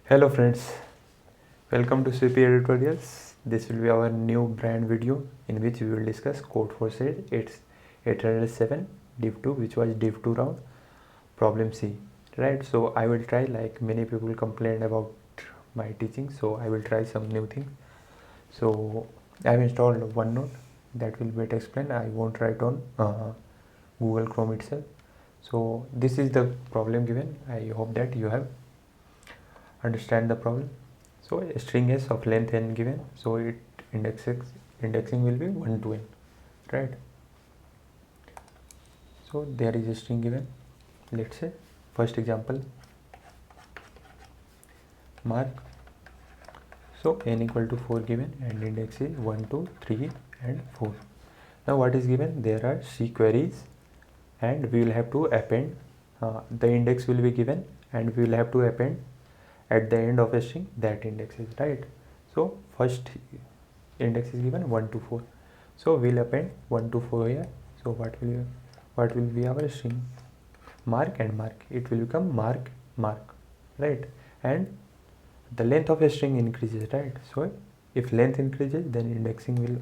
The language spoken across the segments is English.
Hello friends, welcome to CP Editorials. This will be our new brand video in which we will discuss Codeforce 807 Div 2, which was Div 2 round problem C. Right, so I will try, like many people complained about my teaching, so I will try some new things. So I have installed OneNote, that will better explain. I won't write on Google Chrome itself. So this is the problem given. I hope that you have understand the problem. So a string s of length n given, so indexing will be 1 to n, right? So there is a string given. Let's say first example, mark. So n equal to 4 given and index is 1, 2, 3 and 4. Now what is given? There are C queries and we will have to append. The index will be given and we will have to append at the end of a string that index is, right? So first index is given 1 to 4, so we'll append 1 to 4 here. So what will be our string? Mark and mark. It will become mark, right? And the length of a string increases, right? So if length increases, then indexing will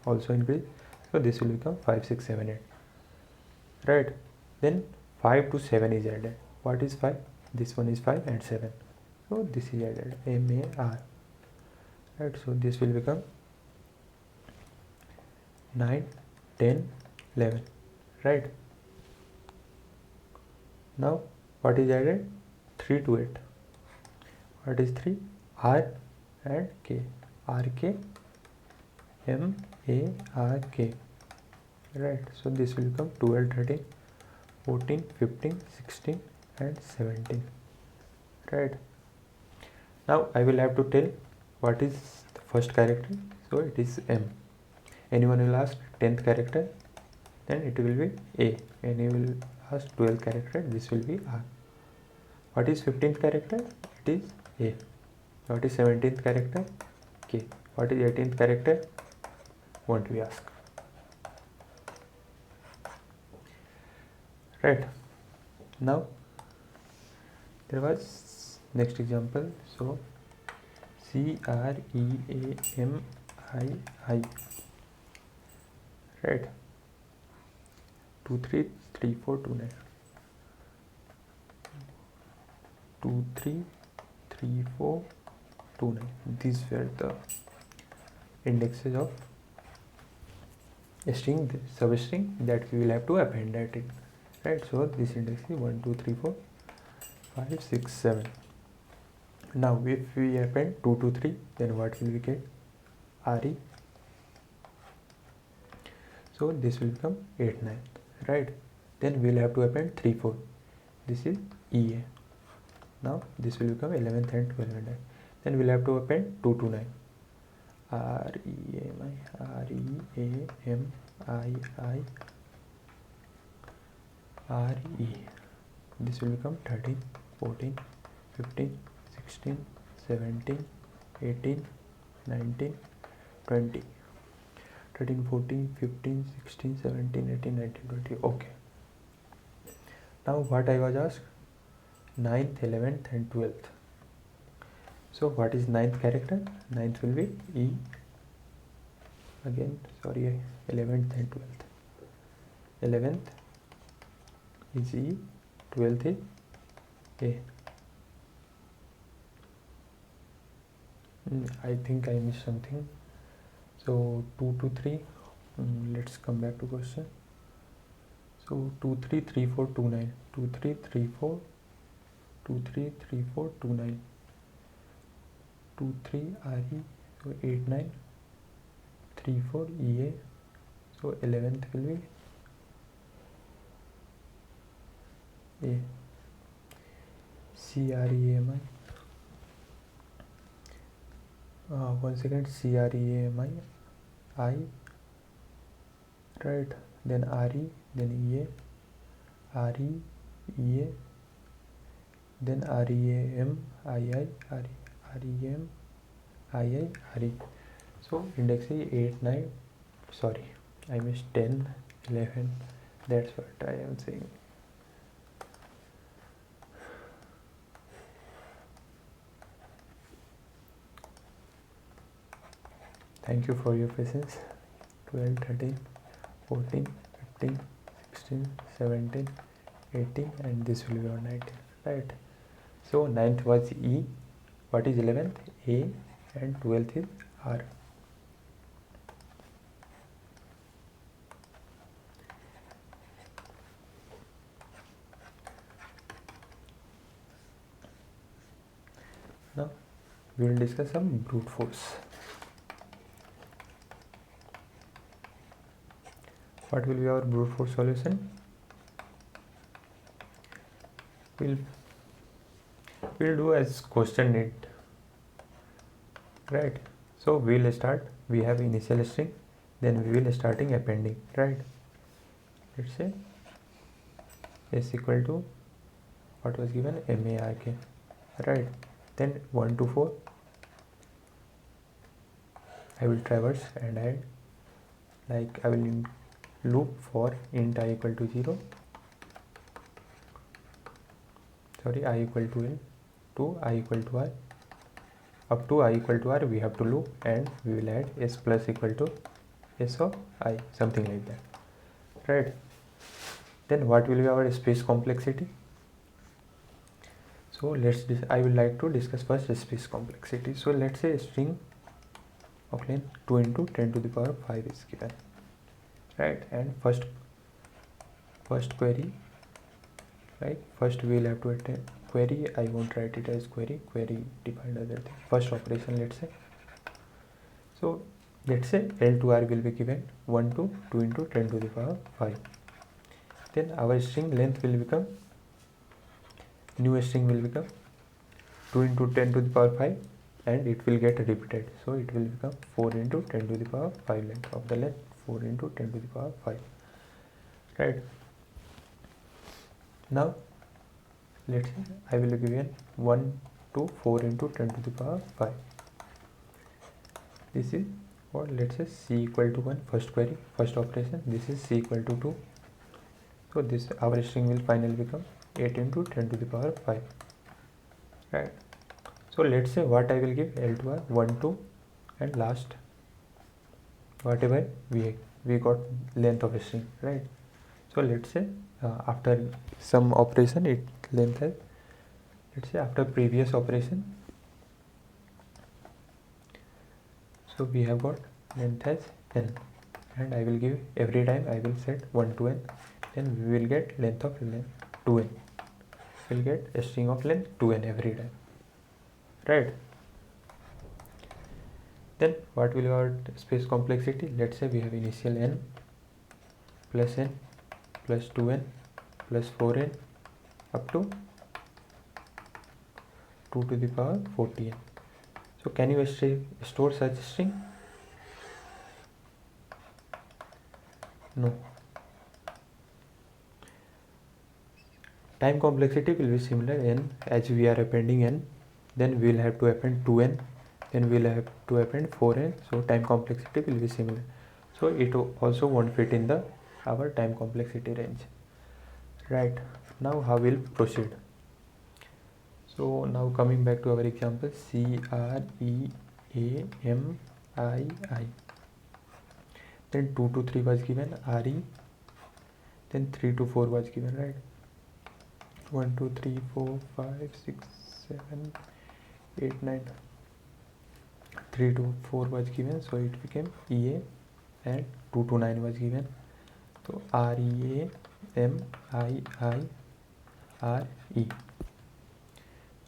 also increase. So this will become 5, 6, 7, 8, right? Then 5 to 7 is added. What is 5? This one is 5 and 7, so this is added, MAR, right? So this will become 9, 10, 11, right? Now what is added? 3 to 8. What is 3? R and K. RK, MARK, right? So this will become 12, 13, 14, 15, 16 and 17, right? Now I will have to tell what is the first character. So it is M. Anyone will ask 10th character, then it will be A. And you will ask 12th character, this will be R. What is 15th character? It is A. What is 17th character? K. What is 18th character? Won't we ask, right? Now there was next example. So CREAMII, right? 2, 3, 3, 4, 2, 9. 2, 3, 3, 4, 2, 9. These were the indexes of a string, substring that we will have to append at it, right? So this index is 1, 2, 3, 4, 5, 6, 7. Now if we append 2 to 3, then what will we get? RE. So this will become 8, 9, right? Then we'll have to append 3, 4. This is EA. Now this will become 11th and 12th and 9. Then we'll have to append 2 to 9. REAMI, RE. This will become 13, 14, 15, 16, 17, 18, 19, 20. 13, 14, 15, 16, 17, 18, 19, 20. Okay. Now what I was asked? 9th, 11th and 12th. So what is 9th character? 9th will be E. Again, sorry, 11th and 12th. 11th is E, 12th is A. I think I missed something. So 2 to 3. Let's come back to question. So 2, 3, 3, 4, 2, 9. 2, 3, 3, 4, 2, 3, 3, 4, 2, 9. 2, 3 RE, so 8, 9, 3, 4 EA, so 11th will be A. CREAMI, one second, CREAMI, I, right? Then RE, then EA, RE, EA, then REAM, II, REM, II, RE. So index is 8, 9, sorry, I missed 10, 11, that's what I am saying. Thank you for your patience. 12, 13, 14, 15, 16, 17, 18, and this will be on 19, right? So 9th was E. What is 11th? A, and 12th is R. Now we will discuss some brute force. What will be our brute force solution? We'll do as question need, right? So we'll start. We have initial string, then we will starting appending, right? Let's say S equal to what was given, MARK, right? Then 1 to 4 I will traverse and add, like I will loop for int I equal to 0, sorry, I equal to L, to I equal to I, up to I equal to R we have to loop, and we will add S plus equal to S of I, something like that, right? Then what will be our space complexity? So I will like to discuss first space complexity. So let's say a string of length 2 into 10 to the power 5 is given, right? And first query, right? First we will have to attend query. I won't write it as query defined other thing. First operation, let's say. So let's say L to R will be given 1 to 2 into 10 to the power 5. Then our string length will become, new string will become 2 into 10 to the power 5, and it will get repeated. So it will become 4 into 10 to the power 5 length of the length, 4 into 10 to the power 5, right? Now let's say I will be given 1 to 4 into 10 to the power 5. This is what, let's say C equal to 1, first query, first operation. This is C equal to 2. So this our string will finally become 8 into 10 to the power 5, right? So let's say what I will give, L to R 1, 2, and last whatever we got length of a string, right? So let's say after some operation it length has, let's say after previous operation, so we have got length as n, and I will give every time I will set 1 to n, then we will get length of 2n. We'll get a string of length 2n every time, right? Then what will be our space complexity? Let's say we have initial n plus 2n plus 4n up to 2 to the power 40n. So can you store such string? No. Time complexity will be similar, n, as we are appending n, then we will have to append 2n, then we will have to append 4n. So time complexity will be similar. So it also won't fit in the our time complexity range, right? Now how we'll proceed? So now coming back to our example, CREAMII, then 2 to 3 was given, RE, then 3 to 4 was given, right? 1 2 3 4 5 6 7 8 9, 3 to 4 was given, so it became EA, and 2 to 9 was given, so REAMII RE.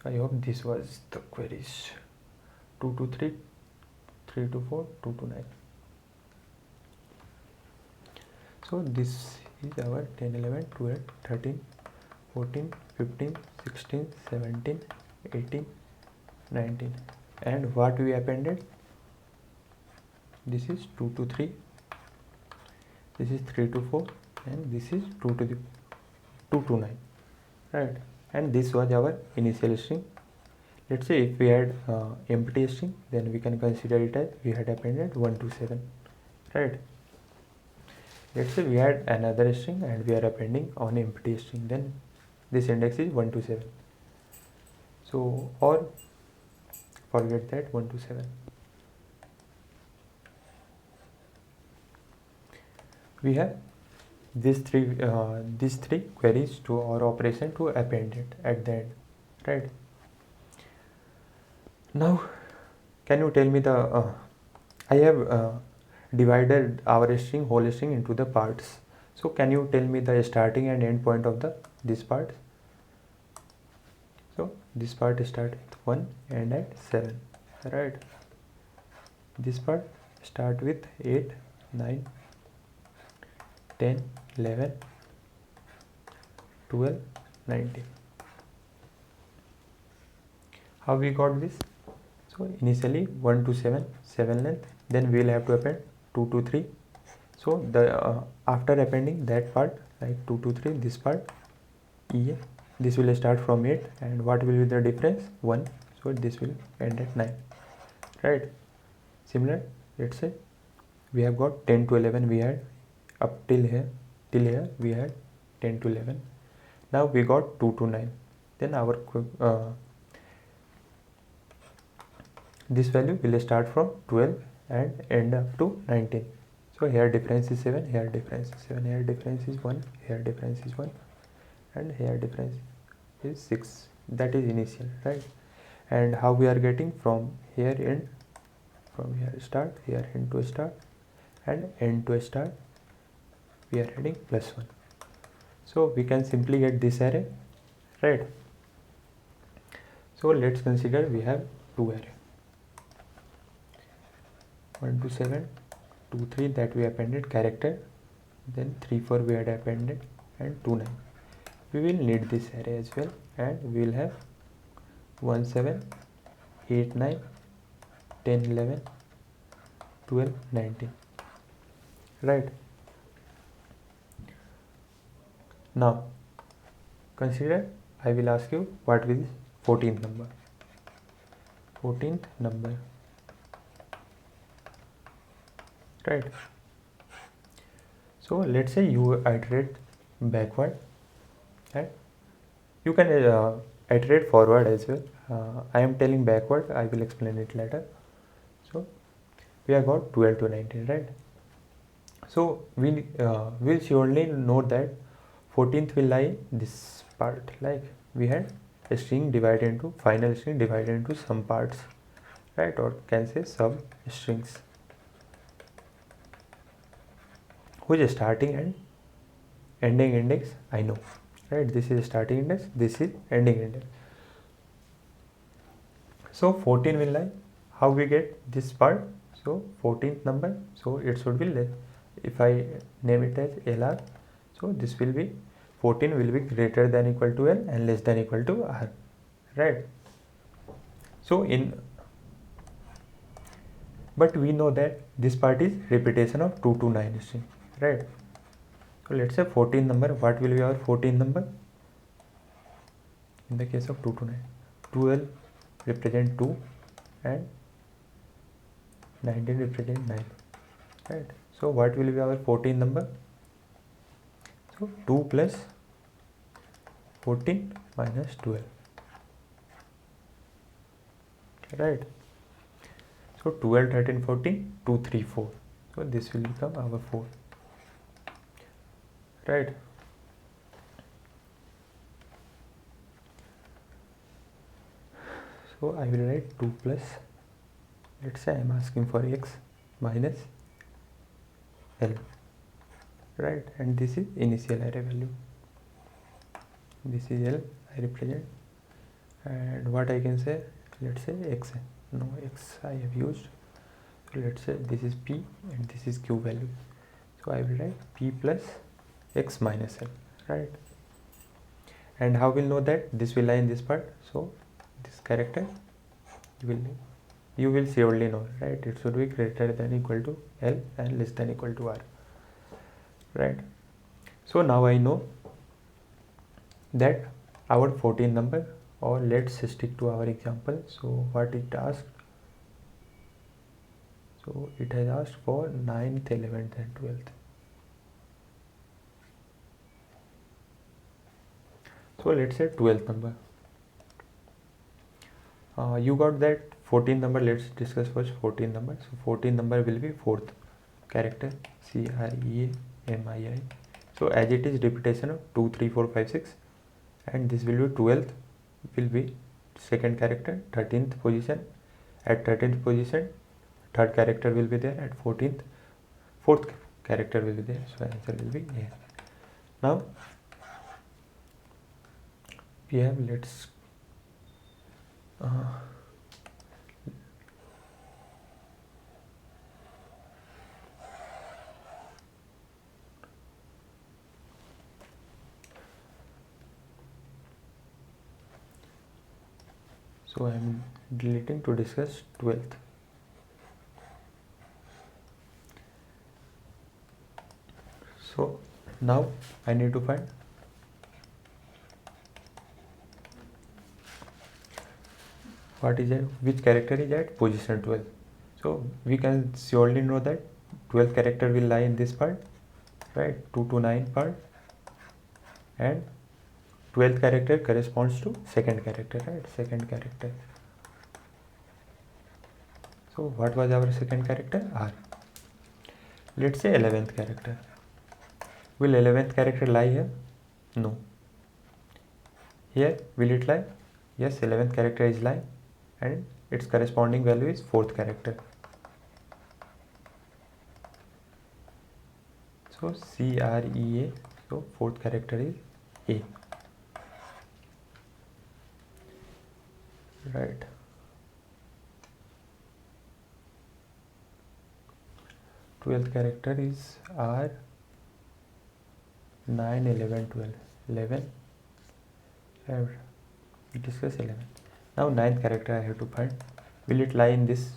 I hope this was the queries. 2 to 3, 3 to 4, 2 to 9. So this is our 10 11 12 13 14 15 16 17 18 19, and what we appended, this is 2 to 3, this is 3 to 4, and this is 2 to 9, right? And this was our initial string. Let's say if we had empty string, then we can consider it as we had appended 1 to 7, right? Let's say we had another string and we are appending on empty string, then this index is 1 to 7. So, or forget that 1 to 7. we have these three queries to our operation to append it at the end, right? Now can you tell me the I have divided our string, whole string, into the parts. So can you tell me the starting and end point of the this part? So this part start with 1 and at 7, right? This part start with 8, 9, 10, 11, 12, 19. How we got this? So initially 1 to 7, 7 length, then we will have to append 2 to 3. So the after appending that part, like 2 to 3, this part EA, this will start from 8, and what will be the difference? 1. So this will end at 9, right? Similar, let's say we have got 10 to 11, we had up till here we had 10 to 11. Now we got 2 to 9, then our this value will start from 12 and end up to 19. So here difference is 7, here difference is 7, here difference is 1, here difference is 1, and here difference is 6. That is initial, right? And how we are getting from here end, from here start, here end to start, and end to start, we are adding +1. So we can simply get this array, right? So let's consider we have two array, 1 to 7, 2 3 that we appended character, then 3 4 we had appended, and 2 9. We will need this array as well, and we will have 1 7, 8 9, 10 11, 12 19, right? Now consider, I will ask you what is 14th number. 14th number, right? So let's say you iterate backward, and you can iterate forward as well. I am telling backward, I will explain it later. So we have got 12 to 19, right? So we will surely know that 14th will lie this part, like we had a string divided into, final string divided into some parts, right? Or can say sub strings, which is starting and ending index I know, right? This is starting index, this is ending index. So 14 will lie, how we get this part? So 14th number, so it should be less. If I name it as LR, so this will be 14 will be greater than equal to L and less than equal to R, right? So but we know that this part is repetition of 2 to 9 string, right? So let's say 14 number, what will be our 14 number? In the case of 2 to 9, 12 represent 2 and 19 represent 9, right? So what will be our 14 number? So 2 plus 14 minus 12, right? So 12 13 14, 2 3 4, so this will become our 4, right? So I will write 2 plus, let's say I am asking for x minus L, right? And this is initial array value, this is L I represent, and what I can say, let's say x, no x I have used, so let's say this is P and this is Q value, so I will write P plus x minus L, right? And how will know that this will lie in this part? So this character you will surely know, right? It should be greater than equal to L and less than equal to R, right? So now I know that our 14 number, or let's stick to our example. So what it asked, so it has asked for 9th 11th and 12th. So let's say 12th number, you got that 14 number. Let's discuss first 14 number. So 14 number will be 4th character, CREA MII. So as it is repetition of 2 3 4 5 6, and this will be 12th will be second character, 13th position. At 13th position, third character will be there. At 14th, fourth character will be there. So answer will be A. Now we have, let's so I am deleting to discuss 12th. So now I need to find what is it, which character is at position 12. So we can surely know that 12th character will lie in this part, right? 2 to 9 part, and 12th character corresponds to second character, right? Second character. So what was our second character? R. Let's say 11th character. Will 11th character lie here? No. Here will it lie? Yes, 11th character is lying, and its corresponding value is 4th character. So CREA. So 4th character is A. Right. Twelfth character is R. 9, 11, 12. 11. I have discussed 11. Now 9th character I have to find. Will it lie in this?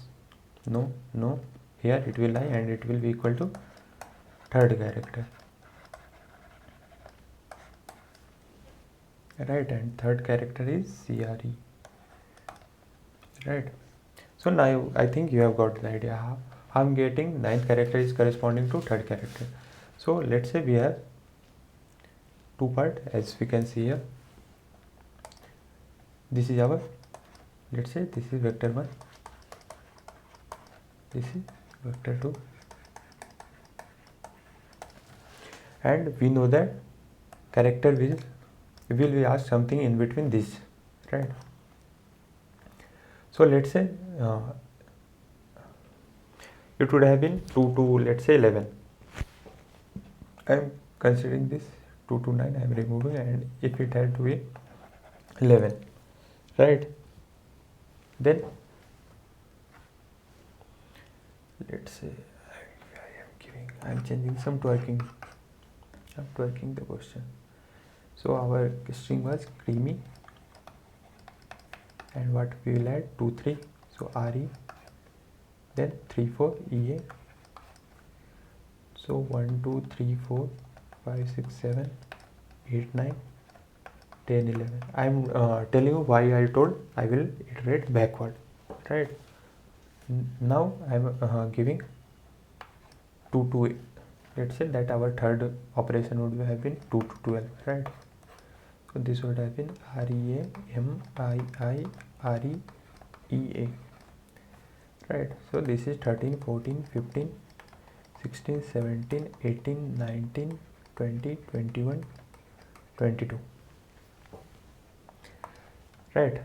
No, no. Here it will lie, and it will be equal to third character. Right, and third character is CRE. Right. So now I think you have got the idea how I'm getting 9th character is corresponding to third character. So let's say we have two part, as we can see here. This is our, let's say this is vector 1, this is vector 2, and we know that character will be asked something in between this, right? So let's say it would have been 2 to, let's say, 11. I am considering this 2 to 9 I am removing, and if it had to be 11, right? Then let's say I am changing some twerking. I'm twerking the question. So our string was creamy, and what we will add 2 3. So RE, then 3 4 EA. So 1 2 3 4 5 6 7 8 9 10 11. I am telling you why I told I will iterate backward, right? Now I am giving 2 to 8. Let's say that our third operation would have been 2 to 12, right? So this would have been REA MII REA, right? So this is 13 14 15 16 17 18 19 20 21 22, right?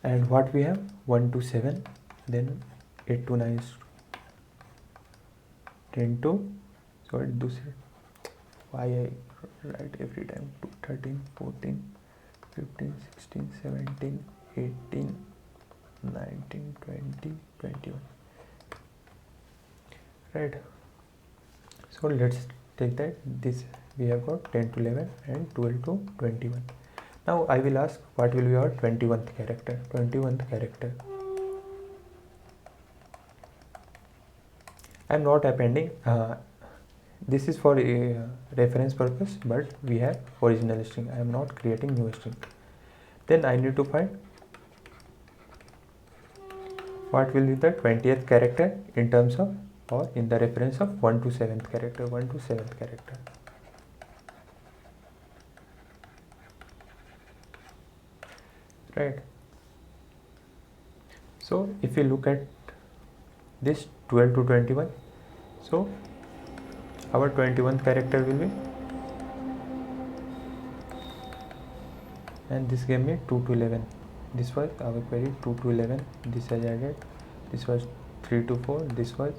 And what we have 1 to 7, then 8 to 9 is 10 to, sorry, why I write every time 2 13 14 15 16 17 18 19 20 21, right? So let's take that this we have got 10 to 11 and 12 to 21. Now I will ask what will be our 21st character. 21st character, I am not appending, this is for reference purpose, but we have original string. I am not creating new string. Then I need to find what will be the 20th character in terms of, or in the reference of 1 to 7th character. 1 to 7th character, right? So if you look at this 12 to 21, so our 21th character will be, and this gave me 2 to 11. This was our query 2 to 11. This was added. This was 3 to 4. This was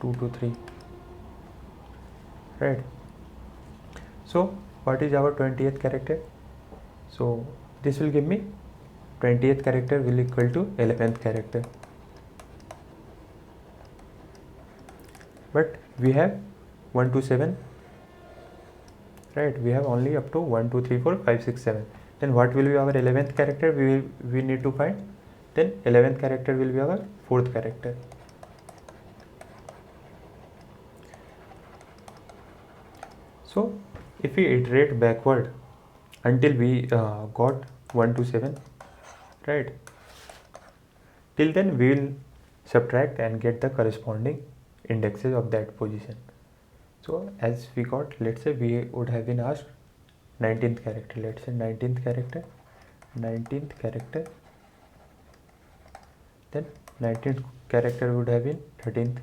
2 to 3. Right. So what is our 20th character? So this will give me 20th character will equal to 11th character. But we have 1 to 7. Right, we have only up to 1 2 3 4 5 6 7. Then what will be our 11th character? We need to find. Then 11th character will be our 4th character. So if we iterate backward until we got 1 to 7, right, till then we will subtract and get the corresponding indexes of that position. So as we got, let's say we would have been asked 19th character. Let's say 19th character, then 19th character would have been 19th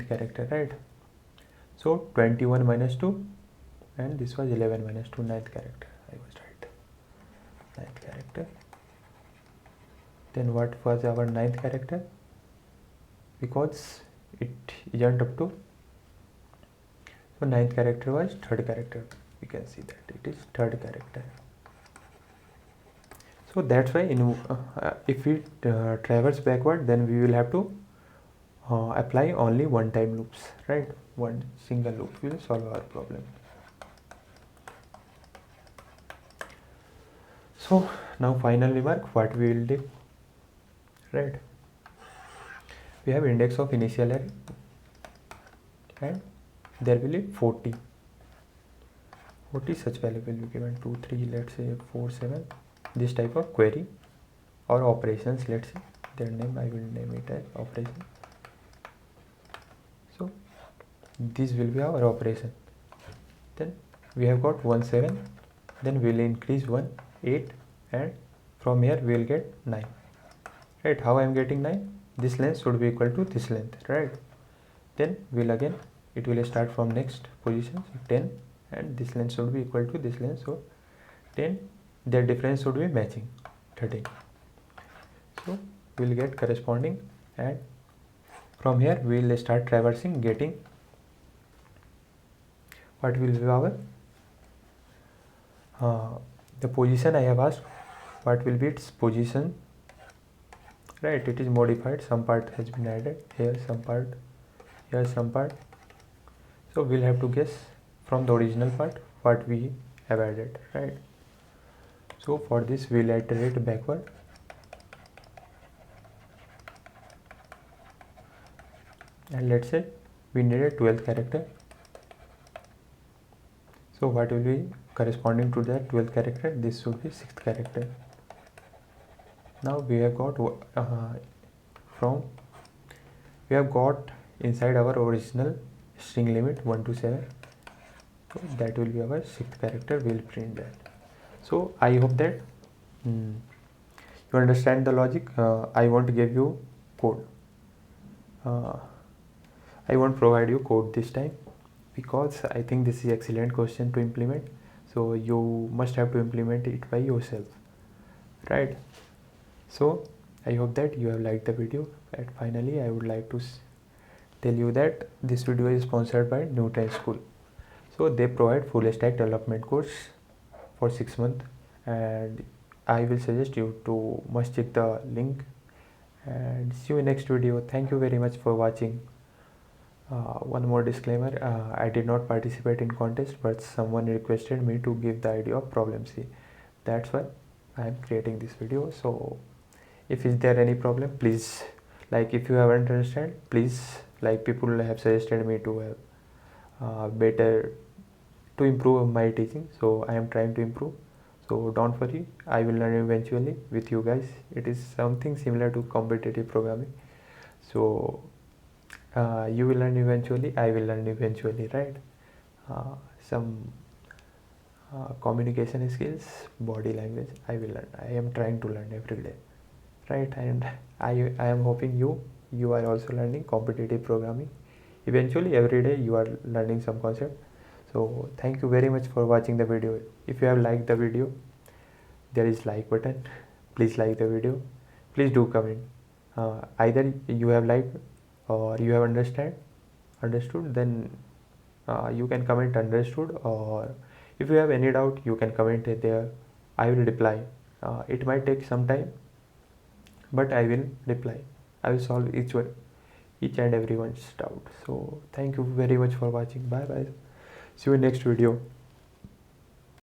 character, right? So 21 minus 2, and this was 11 minus 2, 9th character. I was right, 9th character. Then what was our 9th character? Because it isn't up to, so 9th character was 3rd character. We can see that it is 3rd character. So that's why if we traverse backward, then we will have to apply only one time loops, right? One single loop will solve our problem. So now final remark, what we will do, right? We have index of initial array and there will be 40 such value will be given, 2 3, let's say 4 7, this type of query or operations. Let's say their name, I will name it as operation. So this will be our operation. Then we have got 1 7, then we will increase 1 8, and from here we will get 9, right? How I am getting 9? This length should be equal to this length, right? Then we'll again, it will start from next position, so 10, and this length should be equal to this length, so 10, their difference should be matching, 13. So we'll get corresponding, and from here we'll start traversing, getting what will be our the position I have asked, what will be its position, right? It is modified, some part has been added here, some part here, some part. So we'll have to guess from the original part what we have added, right? So for this we'll iterate backward, and let's say we need a 12th character. So what will be corresponding to that 12th character? This should be 6th character. Now we have got we have got inside our original string limit 1 to 7. So that will be our 6th character. We will print that. So I hope that you understand the logic. I won't give you code. I won't provide you code this time, because I think this is excellent question to implement. So you must have to implement it by yourself, right? So I hope that you have liked the video. And finally I would like to tell you that this video is sponsored by Newton School. So they provide full stack development course for 6 months, and I will suggest you to must check the link, and see you in next video. Thank you very much for watching. One more disclaimer, I did not participate in contest, but someone requested me to give the idea of problem C. That's why I am creating this video. So if is there any problem, please, like, if you haven't understand, please, like, people have suggested me to have better to improve my teaching, so I am trying to improve. So don't worry, I will learn eventually with you guys. It is something similar to competitive programming. So you will learn eventually, I will learn eventually, right? Some communication skills, body language, I will learn. I am trying to learn every day, right? And I am hoping you you are also learning competitive programming. Eventually every day you are learning some concept. So thank you very much for watching the video. If you have liked the video, there is like button. Please like the video. Please do comment. Either you have liked or you have understood, then you can comment understood, or if you have any doubt you can comment it there. I will reply. It might take some time, but I will reply. I will solve each and everyone's doubt. So thank you very much for watching. Bye bye. See you in next video.